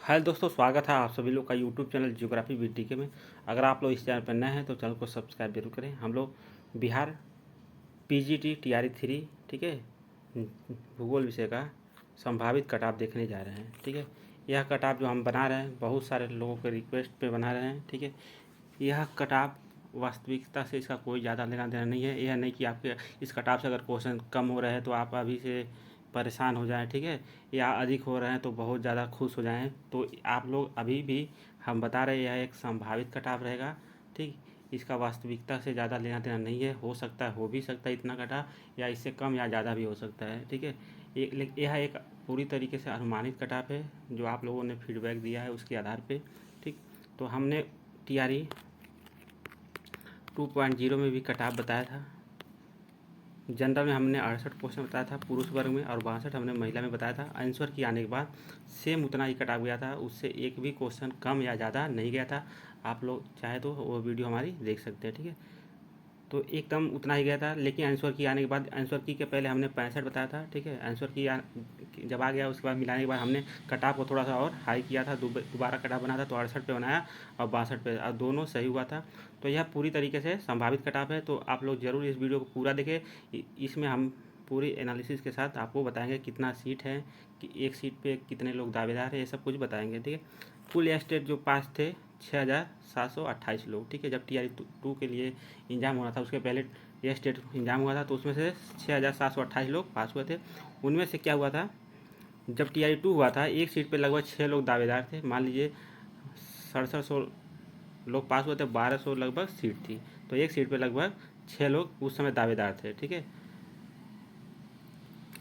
हाय दोस्तों, स्वागत है आप सभी लोग का यूट्यूब चैनल ज्योग्राफी बीटीके में। अगर आप लोग इस चैनल पर नए हैं तो चैनल को सब्सक्राइब जरूर करें। हम लोग बिहार पीजीटी टीआरई 3 ठीक है भूगोल विषय का संभावित कटाव देखने जा रहे हैं। ठीक है, यह कटाव जो हम बना रहे हैं बहुत सारे लोगों के रिक्वेस्ट पे बना रहे हैं। ठीक है, यह कटाव वास्तविकता से इसका कोई ज़्यादा लेना देना नहीं है। यह नहीं कि आपके इस कटाव से अगर क्वेश्चन कम हो रहे हैं तो आप अभी से परेशान हो जाएं, ठीक है, या अधिक हो रहे हैं तो बहुत ज़्यादा खुश हो जाएं। तो आप लोग अभी भी हम बता रहे हैं यह एक संभावित कटाव रहेगा। ठीक, इसका वास्तविकता से ज़्यादा लेना देना नहीं है। हो सकता है, हो भी सकता है इतना कटाव, या इससे कम या ज़्यादा भी हो सकता है। ठीक है, यह एक पूरी तरीके से अनुमानित कटाव है जो आप लोगों ने फीडबैक दिया है उसके आधार पे। ठीक, तो हमने टीआरई 2.0 में भी कटाव बताया था। जनरल में हमने 68 क्वेश्चन बताया था पुरुष वर्ग में, और 62 हमने महिला में बताया था। आंसर की आने के बाद सेम उतना ही कटाव गया था, उससे एक भी क्वेश्चन कम या ज़्यादा नहीं गया था। आप लोग चाहे तो वो वीडियो हमारी देख सकते हैं। ठीक है, तो एकदम उतना ही गया था। लेकिन आंसर की आने के बाद, आंसर की के पहले हमने 65 बताया था। ठीक है, आंसर की जब आ गया उसके बाद मिलाने के बाद हमने कटाव को थोड़ा सा और हाई किया था। दोबारा कटाव बना था तो 68 पे बनाया और 62 पे, और दोनों सही हुआ था। तो यह पूरी तरीके से संभावित कटाव है। तो आप लोग ज़रूर इस वीडियो को पूरा देखें। इसमें हम पूरी एनालिसिस के साथ आपको बताएंगे कितना सीट है, कि एक सीट पे कितने लोग दावेदार हैं, ये सब कुछ बताएंगे। ठीक है, कुल स्टेट जो पास थे 6,728 लोग। ठीक है, जब टीआरई 2 के लिए एग्ज़ाम होना था उसके पहले ये स्टेट एग्ज़ाम हुआ था तो उसमें से 6,728 लोग पास हुए थे। उनमें से क्या हुआ था, जब टीआरई 2 हुआ था एक सीट पे लगभग 6 लोग दावेदार थे। मान लीजिए 6700 लोग पास हुए थे, 1200 लगभग सीट थी, तो एक सीट पे लगभग 6 लोग उस समय दावेदार थे। ठीक है,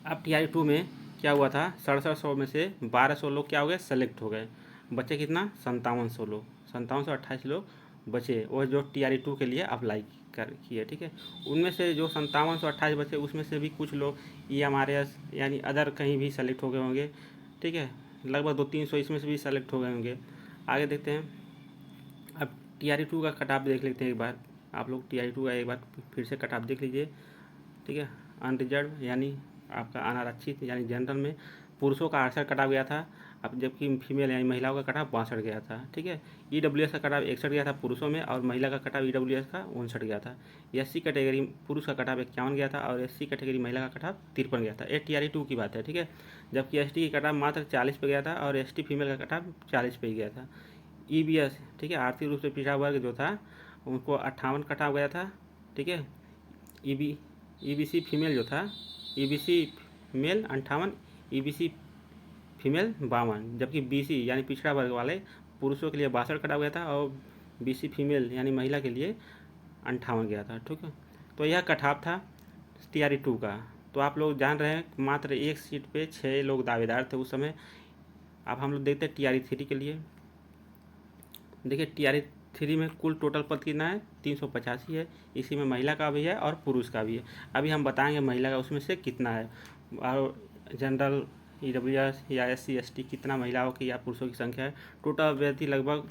अब टीआरई 2 में क्या हुआ था, 6700 में से 1200 लोग क्या हो गए, सेलेक्ट हो गए। बचे कितना, 5700 लोग, 5728 लोग बचे, वो जो टीआरई 2 के लिए अप्लाई कर किए। ठीक है, उनमें से जो 5728 बचे उसमें से भी कुछ लोग EMRS यानी अदर कहीं भी सेलेक्ट हो गए होंगे। ठीक है, लगभग 200-300 इसमें से भी सेलेक्ट हो गए होंगे। आगे देखते हैं, अब टीआरई 2 का कटाव देख लेते हैं एक बार। आप लोग टीआरई 2 का एक बार फिर से कटाव देख लीजिए। ठीक है, अनरिजर्व यानी आपका अनारक्षित यानी जनरल में पुरुषों का 68 कटाव गया था, अब जबकि फीमेल यानी महिलाओं का कटाव 62 गया था। ठीक है, EWS का कटाव 61 गया था पुरुषों में, और महिला का कटाव EWS का 59 गया था। SC कैटेगरी पुरुष का कटाव 51 गया था, और SC कैटेगरी महिला का कटाव 53 गया था। ये टीआरई 2 की बात है। ठीक है, जबकि ST की कटाव मात्र 40 पे गया था, और ST फीमेल का कटाव 40 पे ही गया था। EBS ठीक है, आर्थिक रूप से पिछड़ा वर्ग जो था उनको 58 कटाव गया था। ठीक है, EBC फीमेल जो था, EBC मेल 58, EBC फीमेल 52, जबकि BC यानी पिछड़ा वर्ग वाले पुरुषों के लिए 62 कटा गया था, और BC फीमेल यानी महिला के लिए 58 गया था। ठीक है, तो यह कटाव था टीआरई 2 का। तो आप लोग जान रहे हैं मात्र एक सीट पे 6 लोग दावेदार थे उस समय। अब हम लोग देखते हैं टीआरई 3 के लिए। देखिए, टीआरई 3 में कुल टोटल पद कितना है, 385 है। इसी में महिला का भी है और पुरुष का भी है। अभी हम बताएंगे महिला का उसमें से कितना है, और जनरल EWS या SC ST कितना महिलाओं की या पुरुषों की संख्या है। टोटल अभ्यर्थी लगभग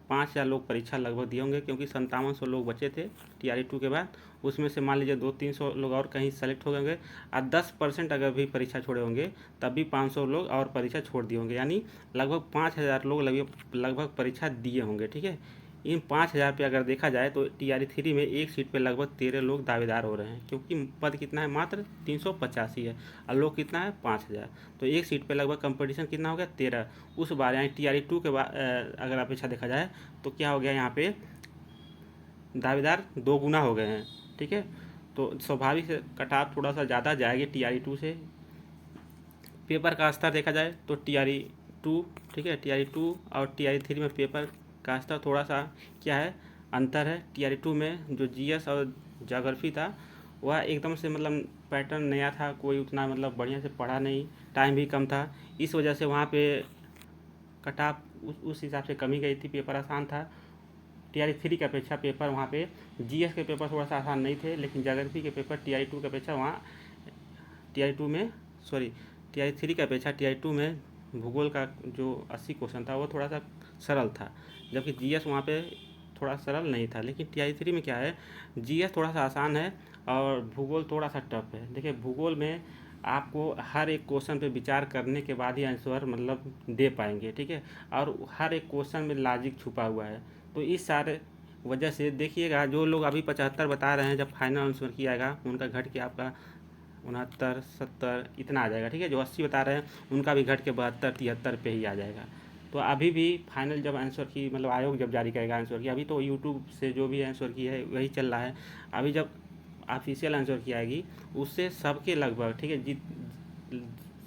5000 लोग परीक्षा लगभग दिए होंगे, क्योंकि 5700 लोग बचे थे टीआरई 2 के बाद। उसमें से मान लीजिए 200-300 लोग और कहीं सेलेक्ट हो गए होंगे, और 10% अगर भी परीक्षा छोड़े होंगे तब भी 500 लोग और परीक्षा छोड़ दिए होंगे, यानी लगभग 5000 लोग लगभग परीक्षा दिए होंगे। ठीक है, इन 5000 पे अगर देखा जाए तो टीआरई 3 में एक सीट पे लगभग 13 लोग दावेदार हो रहे हैं, क्योंकि पद कितना है, मात्र 385 है, और लोग कितना है, 5000। तो एक सीट पे लगभग कंपटीशन कितना हो गया, 13। उस बार यानी टीआरई 2 के बाद अगर अपेक्षा देखा जाए तो क्या हो गया, यहाँ पे दावेदार 2 गुना हो गए हैं। ठीक है, तो स्वाभाविक से कटाव थोड़ा सा ज़्यादा जाएगी टीआरई 2 से। पेपर का स्तर देखा जाए तो टीआरई 2, ठीक है, टीआरई 2 और टीआरई 3 में पेपर का स्तर थोड़ा सा क्या है, अंतर है। टीआरई 2 में जो जीएस और ज्योग्राफी था वह एकदम से मतलब पैटर्न नया था, कोई उतना मतलब बढ़िया से पढ़ा नहीं, टाइम भी कम था, इस वजह से वहाँ पे कटाव उस हिसाब से कमी गई थी। पेपर आसान था टीआरई 3 की अपेक्षा। पेपर वहाँ पे जीएस के पेपर थोड़ा सा आसान नहीं थे, लेकिन ज्योग्राफी के पेपर टीआरई 2 की अपेक्षा वहाँ टीआरई 2 में सॉरी टीआरई 3 की अपेक्षा टीआरई 2 में भूगोल का जो 80 क्वेश्चन था वो थोड़ा सा सरल था, जबकि जीएस वहाँ पे थोड़ा सरल नहीं था। लेकिन टीआरई 3 में क्या है, जीएस थोड़ा सा आसान है और भूगोल थोड़ा सा टफ है। देखिए, भूगोल में आपको हर एक क्वेश्चन पे विचार करने के बाद ही आंसर मतलब दे पाएंगे, ठीक है। और हर एक क्वेश्चन में लॉजिक छुपा हुआ है। तो इस सारे वजह से देखिएगा, जो लोग अभी 75 बता रहे हैं, जब फाइनल आंसर किया आएगा उनका घट के आपका 69 70 इतना आ जाएगा, ठीक है। जो 80 बता रहे हैं उनका भी घट के 72 73 पे ही आ जाएगा। तो अभी भी फाइनल जब आंसर की मतलब आयोग जब जारी करेगा आंसर की, अभी तो यूट्यूब से जो भी आंसर की है वही चल रहा है। अभी जब ऑफिशियल आंसर की आएगी उससे सबके लगभग, ठीक है,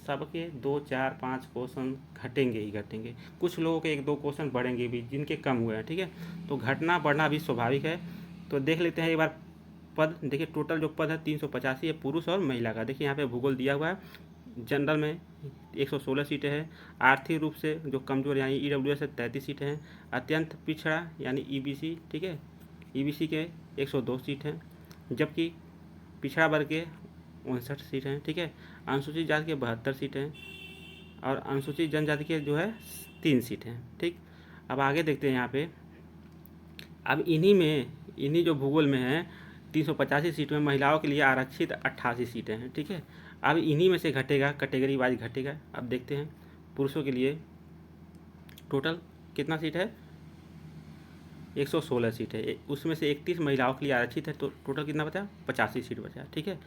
सबके 2 4 5 क्वेश्चन घटेंगे ही घटेंगे। कुछ लोगों के 1 2 क्वेश्चन बढ़ेंगे भी जिनके कम हुए हैं, ठीक है। तो घटना बढ़ना भी स्वाभाविक है। तो देख लेते हैं एक बार पद। देखिए टोटल जो पद है 385 है, पुरुष और महिला का। देखिए यहाँ पे भूगोल दिया हुआ है। जनरल में 116 सीटें हैं। आर्थिक रूप से जो कमजोर यानी EWS है 33 सीटें हैं। अत्यंत पिछड़ा यानी EBC, ठीक है, EBC के 102 सीट हैं। जबकि पिछड़ा वर्ग के 59 सीट हैं, ठीक है। अनुसूचित जाति के 72 सीटें हैं और अनुसूचित जनजाति के जो है 3 सीटें हैं, ठीक। अब आगे देखते हैं यहाँ पे। अब इन्हीं जो भूगोल में है 385 सीट में महिलाओं के लिए आरक्षित 88 सीटें हैं, ठीक है। अब इन्हीं में से घटेगा, कैटेगरी वाइज घटेगा। अब देखते हैं पुरुषों के लिए टोटल कितना सीट है, 116 सीट है। उसमें से 31 महिलाओं के लिए आरक्षित है, तो टोटल कितना बचा, 85 सीट बचा, ठीक है।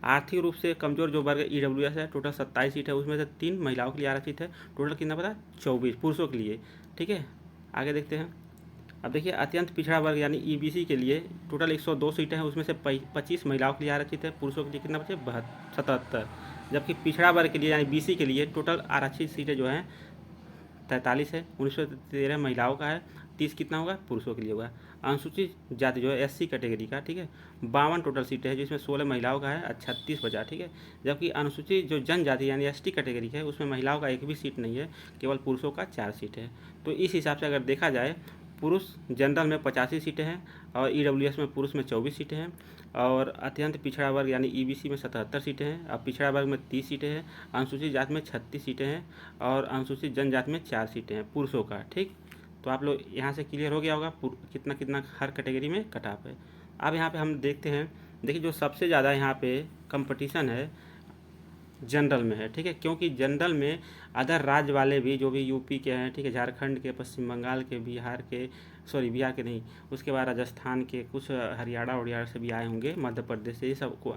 आर्थिक रूप से कमजोर जो वर्ग EWS है टोटल 27 सीट है, उसमें से 3 महिलाओं के लिए आरक्षित है। टोटल कितना बचा, 24 पुरुषों के लिए, ठीक है। आगे देखते हैं। अब देखिए अत्यंत पिछड़ा वर्ग यानी EBC के लिए टोटल 102 सीटें हैं, उसमें से 25 महिलाओं के लिए आरक्षित है। पुरुषों के लिए कितना बचे, 77। जबकि पिछड़ा वर्ग के लिए यानी BC के लिए टोटल आरक्षित सीटें जो हैं 43 है। 1913 महिलाओं का है, 30 कितना होगा, पुरुषों के लिए होगा। अनुसूचित जाति जो है SC कैटेगरी का, ठीक है, 52 टोटल सीटें हैं, जिसमें 16 महिलाओं का है, 36 बचा, ठीक है। जबकि अनुसूचित जो जनजाति यानी ST कैटेगरी है उसमें महिलाओं का एक भी सीट नहीं है, केवल पुरुषों का 4 सीट है। तो इस हिसाब से अगर देखा जाए, पुरुष जनरल में 85 सीटें हैं और EWS में पुरुष में 24 सीटें हैं और अत्यंत पिछड़ा वर्ग यानी EBC में 77 सीटें हैं। अब पिछड़ा वर्ग में 30 सीटें हैं, अनुसूचित जाति में 36 सीटें हैं और अनुसूचित जनजाति में 4 सीटें हैं पुरुषों का, ठीक। तो आप लोग यहाँ से क्लियर हो गया होगा कितना कितना हर कैटेगरी में कट ऑफ है। अब यहाँ पे हम देखते हैं। देखिए जो सबसे ज़्यादा यहाँ पे कंपटीशन है जनरल में है, ठीक है, क्योंकि जनरल में अदर राज्य वाले भी जो भी यूपी के हैं, ठीक है, झारखंड के, पश्चिम बंगाल के, बिहार के नहीं, उसके बाद राजस्थान के, कुछ हरियाणा उड़ियाणा से भी आए होंगे, मध्य प्रदेश से, ये सब को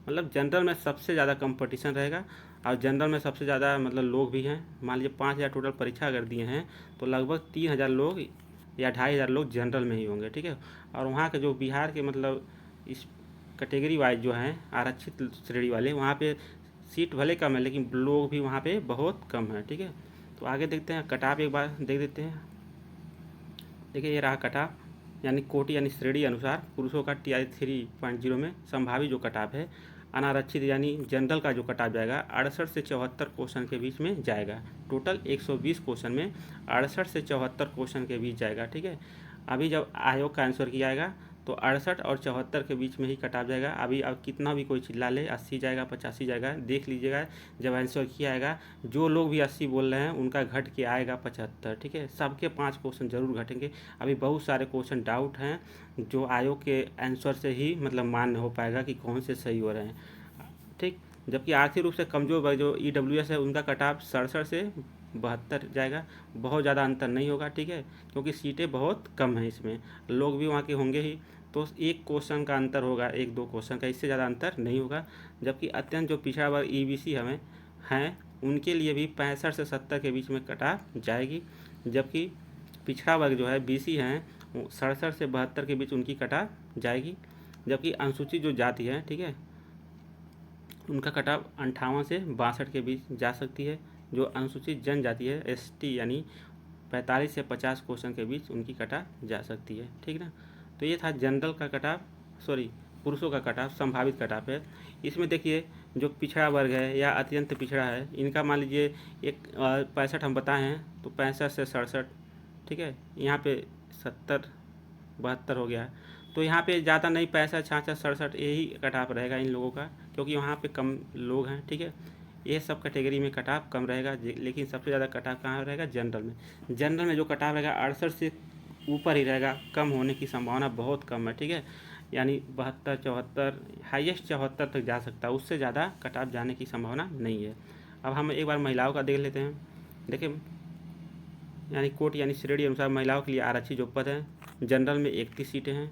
मतलब जनरल में सबसे ज़्यादा कंपटीशन रहेगा। और जनरल में सबसे ज़्यादा मतलब लोग भी हैं। मान लीजिए 5000 टोटल परीक्षा अगर दिए हैं तो लगभग 3000 लोग या 2500 लोग जनरल में ही होंगे, ठीक है। और वहाँ के जो बिहार के मतलब इस कैटेगरी वाइज जो हैं आरक्षित श्रेणी वाले, वहाँ पे सीट भले कम है लेकिन लोग भी वहाँ पे बहुत कम है, ठीक है। तो आगे देखते हैं कट ऑफ, एक बार देख देते हैं। देखिए ये रहा कट ऑफ यानी कोटि यानी श्रेणी अनुसार पुरुषों का TI 3.0 में संभावित जो कट ऑफ है। अनारक्षित यानी जनरल का जो कट ऑफ जाएगा 68 से 74 क्वेश्चन के बीच में जाएगा। टोटल 120 क्वेश्चन में 68 से 74 क्वेश्चन के बीच जाएगा, ठीक है। अभी जब आयोग का आंसर किया जाएगा तो 68 और 74 के बीच में ही कट ऑफ जाएगा। अभी अब कितना भी कोई चिल्ला ले, 80 जाएगा, 85 जाएगा, देख लीजिएगा जब आंसर किया आएगा। जो लोग भी 80 बोल रहे हैं उनका घट के आएगा 75, ठीक है। सबके 5 क्वेश्चन जरूर घटेंगे। अभी बहुत सारे क्वेश्चन डाउट हैं जो आयोग के आंसर से ही मतलब मान्य हो पाएगा कि कौन से सही हो रहे हैं, ठीक। जबकि आर्थिक रूप से कमजोर वर्ग जो EWS है उनका कट ऑफ 67 से 72 जाएगा। बहुत ज़्यादा अंतर नहीं होगा, ठीक है, क्योंकि सीटें बहुत कम हैं, इसमें लोग भी वहाँ के होंगे ही। तो एक क्वेश्चन का अंतर होगा, 1 2 क्वेश्चन का, इससे ज़्यादा अंतर नहीं होगा। जबकि अत्यंत जो पिछड़ा वर्ग EBC हमें हैं उनके लिए भी 65 से 70 के बीच में कट ऑफ जाएगी। जबकि पिछड़ा वर्ग जो है BC हैं 67 से 72 के बीच उनकी कट ऑफ जाएगी। जबकि अनुसूचित जो जाति है, ठीक है, उनका कट ऑफ 58 से 62 के बीच जा सकती है। जो अनुसूचित जनजाति है ST यानी 45 से 50 क्वेश्चन के बीच उनकी कट ऑफ जा सकती है, ठीक ना। तो ये था जनरल का कट ऑफ, पुरुषों का कट ऑफ, संभावित कट ऑफ है। इसमें देखिए जो पिछड़ा वर्ग है या अत्यंत पिछड़ा है इनका मान लीजिए 65 हम बताए हैं तो 65 से 67, ठीक है, यहाँ पे 70 72 हो गया है। तो यहाँ पे ज़्यादा नहीं, 65 66 67 यही कट ऑफ रहेगा इन लोगों का, क्योंकि वहाँ पे कम लोग हैं, ठीक है। ये सब कैटेगरी में कट ऑफ कम रहेगा, लेकिन सबसे ज़्यादा कट ऑफ कहाँ रहेगा, जनरल में। जनरल में जो कट ऑफ रहेगा 68 से ऊपर ही रहेगा, कम होने की संभावना बहुत कम है, ठीक है। यानी 72 74 हाईएस्ट 74 तक जा सकता है, उससे ज़्यादा कट ऑफ जाने की संभावना नहीं है। अब हम एक बार महिलाओं का देख लेते हैं। देखिए यानी कोट यानी श्रेणी अनुसार महिलाओं के लिए आरक्षित जो पद हैं, जनरल में 31 सीटें हैं,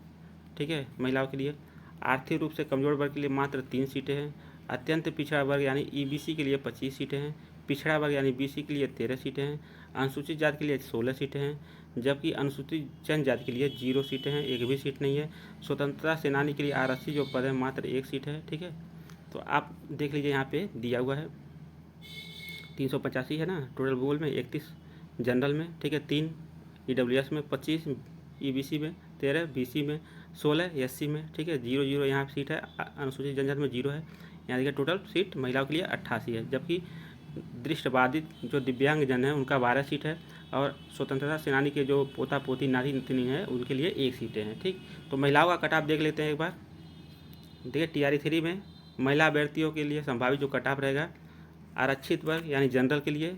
ठीक है महिलाओं के लिए। आर्थिक रूप से कमजोर वर्ग के लिए मात्र 3 सीटें हैं। अत्यंत पिछड़ा वर्ग यानी ईबीसी के लिए 25 सीटें हैं। पिछड़ा वर्ग यानी बीसी के लिए 13 सीटें हैं। अनुसूचित जाति के लिए 16 सीटें हैं, जबकि अनुसूचित जनजाति के लिए 0 सीटें हैं, एक भी सीट नहीं है। स्वतंत्रता सेनानी के लिए आरक्षित जो पद है मात्र 1 सीट है, ठीक है। तो आप देख लीजिए यहाँ पे दिया हुआ है 385 है ना टोटल भूगोल में, 31 जनरल में, ठीक है, 3 ईडब्ल्यूएस में, 25 ईबीसी में, 13 बीसी में, 16 एससी में, ठीक है। 0 यहाँ सीट है, अनुसूचित जनजाति में 0 है। यहाँ देखिए टोटल सीट महिलाओं के लिए 88 है, जबकि दृष्टिबाधित जो दिव्यांग जन है उनका 12 सीट है, और स्वतंत्रता सेनानी के जो पोता पोती नाती नतनी है उनके लिए 1 सीटें हैं, ठीक। तो महिलाओं का कट ऑफ देख लेते हैं एक बार। देखिए टीआरई 3 में महिला अभ्यर्थियों के लिए संभावित जो कट ऑफ रहेगा, आरक्षित वर्ग यानी जनरल के लिए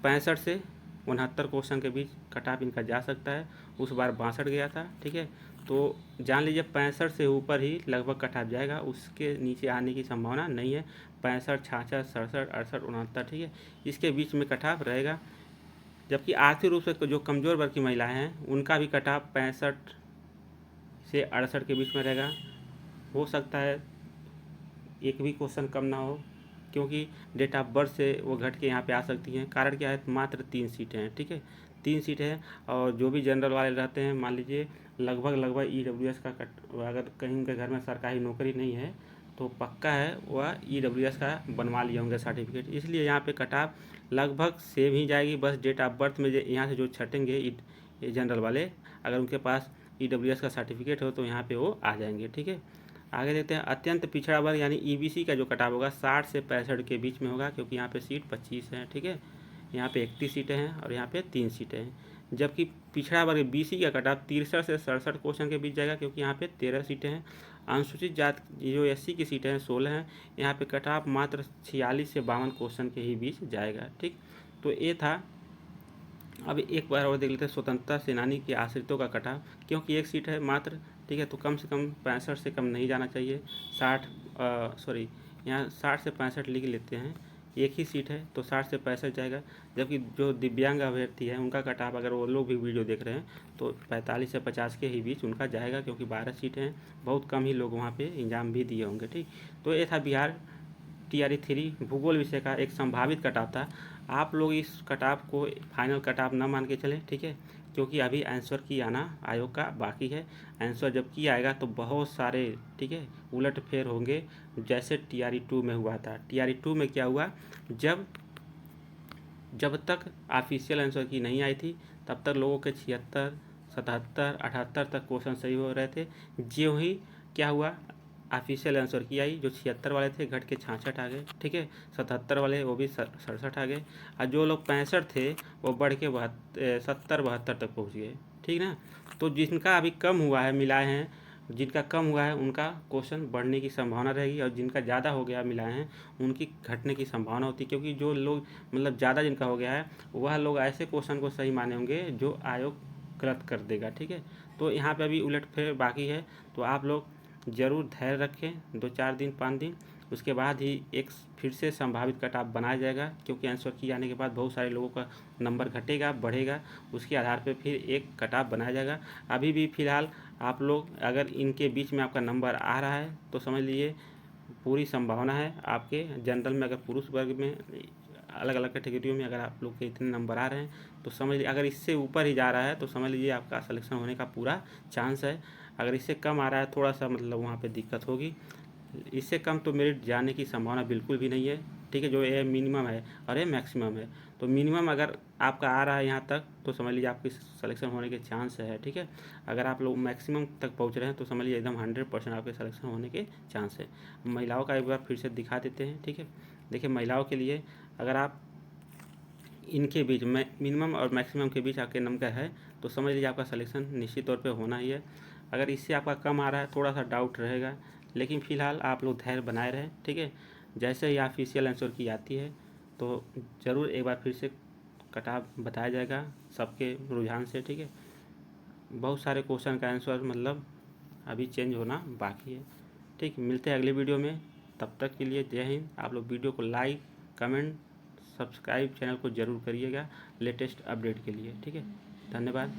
65 से 69 क्वेश्चन के बीच कट ऑफ इनका जा सकता है। उस बार 62 गया था, ठीक है। तो जान लीजिए 65 से ऊपर ही लगभग कट ऑफ जाएगा, उसके नीचे आने की संभावना नहीं है। 65 66 67 68 69, ठीक है, इसके बीच में कट ऑफ रहेगा। जबकि आर्थिक रूप से जो कमज़ोर वर्ग की महिलाएं हैं उनका भी कट ऑफ 65 से 68 के बीच में रहेगा। हो सकता है एक भी क्वेश्चन कम ना हो, क्योंकि डेट ऑफ बर्थ से वो घट के यहाँ पे आ सकती हैं। कारण क्या है, मात्र 3 सीटें हैं, ठीक है, 3 सीटें हैं। और जो भी जनरल वाले रहते हैं, मान लीजिए लगभग ईडब्ल्यूएस का अगर कहीं उनके घर में सरकारी नौकरी नहीं है तो पक्का है वह ईडब्ल्यूएस का बनवा लिए होंगे सर्टिफिकेट, इसलिए यहाँ पे कट ऑफ लगभग सेम ही जाएगी। बस डेट ऑफ बर्थ में यहाँ से जो छटेंगे जनरल वाले, अगर उनके पास ईडब्ल्यूएस का सर्टिफिकेट हो तो यहाँ पे वो आ जाएंगे, ठीक है। आगे देखते हैं अत्यंत पिछड़ा वर्ग यानी ईबीसी का जो कट ऑफ होगा 60 से 65 के बीच में होगा, क्योंकि यहाँ पे सीट 25 है, ठीक है। यहाँ पे 31 सीटें हैं और यहाँ पे 3 सीटें हैं। जबकि पिछड़ा वर्ग बीसी का कट ऑफ 63 से 67 क्वेश्चन के बीच जाएगा, क्योंकि यहाँ पे 13 सीटें हैं। अनुसूचित जाति जो एससी की सीटें हैं 16 हैं, यहाँ पे कट ऑफ मात्र 46 से 52 क्वेश्चन के ही बीच जाएगा, ठीक। तो ये था। अब एक बार और देख लेते हैं स्वतंत्रता सेनानी के आश्रितों का कट ऑफ, क्योंकि 1 सीट है मात्र, ठीक है। तो कम से कम 65 से कम नहीं जाना चाहिए। 60 यहाँ 60 से 65 लिख लेते हैं, एक ही सीट है तो 60 से 65 जाएगा। जबकि जो दिव्यांग अभ्यर्थी है उनका कट ऑफ, अगर वो लोग भी वीडियो देख रहे हैं तो 45 से 50 के ही बीच उनका जाएगा, क्योंकि 12 सीटें हैं, बहुत कम ही लोग वहाँ पे एग्जाम भी दिए होंगे, ठीक। तो ये था बिहार टीआरई 3 भूगोल विषय का एक संभावित कट ऑफ था। आप लोग इस कट ऑफ को फाइनल कट ऑफ न मान के चलें, ठीक है, क्योंकि अभी आंसर की आना आयोग का बाकी है। आंसर जब की आएगा तो बहुत सारे, ठीक है, उलट फेर होंगे, जैसे टीआरई 2 में हुआ था। टीआरई 2 में क्या हुआ, जब तक ऑफिशियल आंसर की नहीं आई थी तब तक लोगों के 76 77 78 तक क्वेश्चन सही हो रहे थे। ज्यों ही क्या हुआ, ऑफिशियल आंसर की आई, जो 76 वाले थे घट के 66 आ गए, ठीक है। 77 वाले वो भी 67 आ गए, और जो लोग 65 थे वो बढ़ के 70 72 तक पहुंच गए, ठीक ना। तो जिनका अभी कम हुआ है मिलाए हैं, जिनका कम हुआ है उनका क्वेश्चन बढ़ने की संभावना रहेगी, और जिनका ज़्यादा हो गया मिलाए हैं उनकी घटने की संभावना होती है, क्योंकि जो लोग मतलब ज़्यादा जिनका हो गया है वह लोग ऐसे क्वेश्चन को सही माने होंगे जो आयोग गलत कर देगा, ठीक है। तो यहाँ पे अभी उलटफेर बाकी है, तो आप लोग ज़रूर धैर्य रखें 2-4 दिन 5 दिन, उसके बाद ही एक फिर से संभावित कट ऑफ बनाया जाएगा, क्योंकि आंसर की आने के बाद बहुत सारे लोगों का नंबर घटेगा बढ़ेगा, उसके आधार पे फिर एक कट ऑफ बनाया जाएगा। अभी भी फ़िलहाल आप लोग अगर इनके बीच में आपका नंबर आ रहा है तो समझ लीजिए पूरी संभावना है आपके जनरल में, अगर पुरुष वर्ग में अलग अलग कैटेगरियों में अगर आप लोग के इतने नंबर आ रहे हैं तो समझ लीजिए, अगर इससे ऊपर ही जा रहा है तो समझ लीजिए आपका सिलेक्शन होने का पूरा चांस है। अगर इससे कम आ रहा है थोड़ा सा मतलब वहाँ पे दिक्कत होगी, इससे कम तो मेरिट जाने की संभावना बिल्कुल भी नहीं है, ठीक है। जो ये मिनिमम है और ये मैक्सिमम है, तो मिनिमम अगर आपका आ रहा है यहाँ तक तो समझ लीजिए आपकी सिलेक्शन होने के चांस है, ठीक है। अगर आप लोग मैक्सिमम तक पहुँच रहे हैं तो समझ लीजिए एकदम 100% आपके सिलेक्शन होने के चांस है। महिलाओं का एक बार फिर से दिखा देते हैं, ठीक है। देखिए महिलाओं के लिए अगर आप इनके बीच में मिनिमम और मैक्सिमम के बीच आपके नंबर है तो समझ लीजिए आपका सिलेक्शन निश्चित तौर पे होना ही है। अगर इससे आपका कम आ रहा है थोड़ा सा डाउट रहेगा, लेकिन फ़िलहाल आप लोग धैर्य बनाए रहें, ठीक है। जैसे ही ऑफिशियल आंसर की आती है तो ज़रूर एक बार फिर से कट ऑफ बताया जाएगा सबके रुझान से, ठीक है। बहुत सारे क्वेश्चन का आंसर मतलब अभी चेंज होना बाकी है। ठीक, मिलते हैं अगले वीडियो में, तब तक के लिए जय हिंद। आप लोग वीडियो को लाइक, कमेंट, सब्सक्राइब चैनल को ज़रूर करिएगा लेटेस्ट अपडेट के लिए। ठीक है, धन्यवाद।